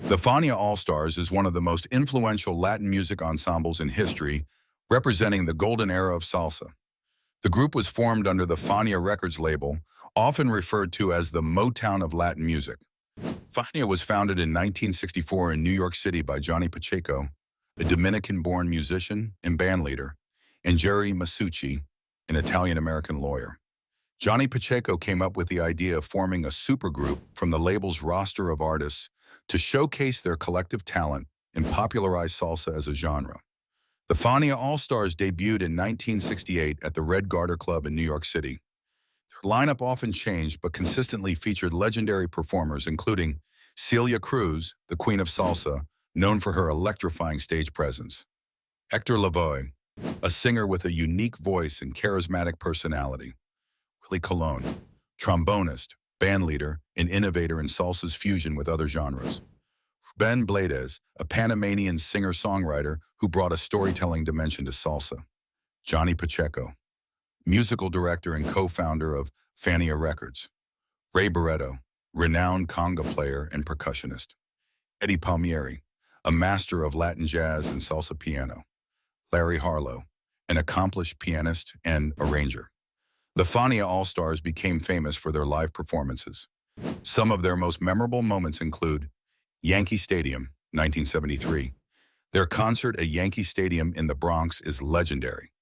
The Fania All Stars is one of the most influential Latin music ensembles in history, representing the golden era of salsa. The group was formed under the Fania Records label, often referred to as the Motown of Latin music. Fania was founded in 1964 in New York City by Johnny Pacheco, a Dominican-born musician and bandleader, and Jerry Masucci, an Italian-American lawyer. Johnny Pacheco came up with the idea of forming a supergroup from the label's roster of artists to showcase their collective talent and popularize salsa as a genre. The Fania All Stars debuted in 1968 at the Red Garter Club in New York City. Their lineup often changed but consistently featured legendary performers including Celia Cruz, the queen of salsa, known for her electrifying stage presence; Héctor Lavoe, a singer with a unique voice and charismatic personality; Willie Colón, trombonist, bandleader, and innovator in salsa's fusion with other genres; Rubén Blades, a Panamanian singer-songwriter who brought a storytelling dimension to salsa; Johnny Pacheco, musical director and co-founder of Fania Records; Ray Barretto, renowned conga player and percussionist; Eddie Palmieri, a master of Latin jazz and salsa piano; Larry Harlow, an accomplished pianist and arranger. The Fania All Stars became famous for their live performances. Some of their most memorable moments include Yankee Stadium, 1973. Their concert at Yankee Stadium in the Bronx is legendary.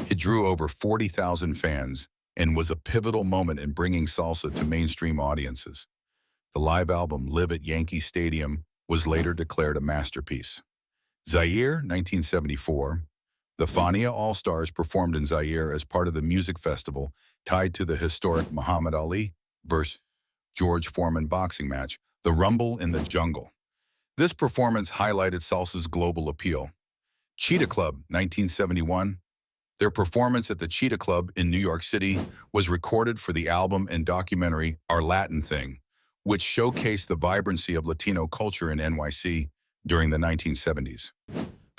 It drew over 40,000 fans and was a pivotal moment in bringing salsa to mainstream audiences. The live album Live at Yankee Stadium was later declared a masterpiece. Zaire, 1974. The Fania All Stars performed in Zaire as part of the music festival tied to the historic Muhammad Ali vs. George Foreman boxing match, The Rumble in the Jungle. This performance highlighted salsa's global appeal. Cheetah Club, 1971. Their performance at the Cheetah Club in New York City was recorded for the album and documentary Our Latin Thing, which showcased the vibrancy of Latino culture in NYC during the 1970s.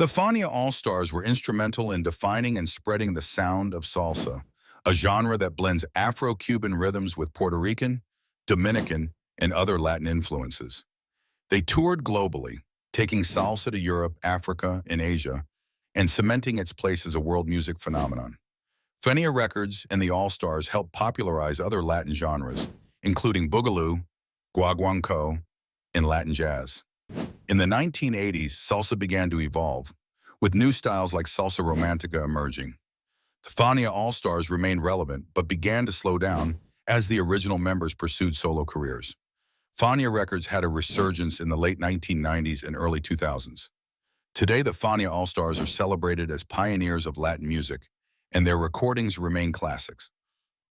The Fania All Stars were instrumental in defining and spreading the sound of salsa, a genre that blends Afro-Cuban rhythms with Puerto Rican, Dominican, and other Latin influences. They toured globally, taking salsa to Europe, Africa, and Asia, and cementing its place as a world music phenomenon. Fania Records and the All Stars helped popularize other Latin genres, including boogaloo, guaguancó, and Latin jazz. In the 1980s, salsa began to evolve, with new styles like salsa romantica emerging. The Fania All Stars remained relevant but began to slow down as the original members pursued solo careers. Fania Records had a resurgence in the late 1990s and early 2000s. Today, the Fania All Stars are celebrated as pioneers of Latin music, and their recordings remain classics.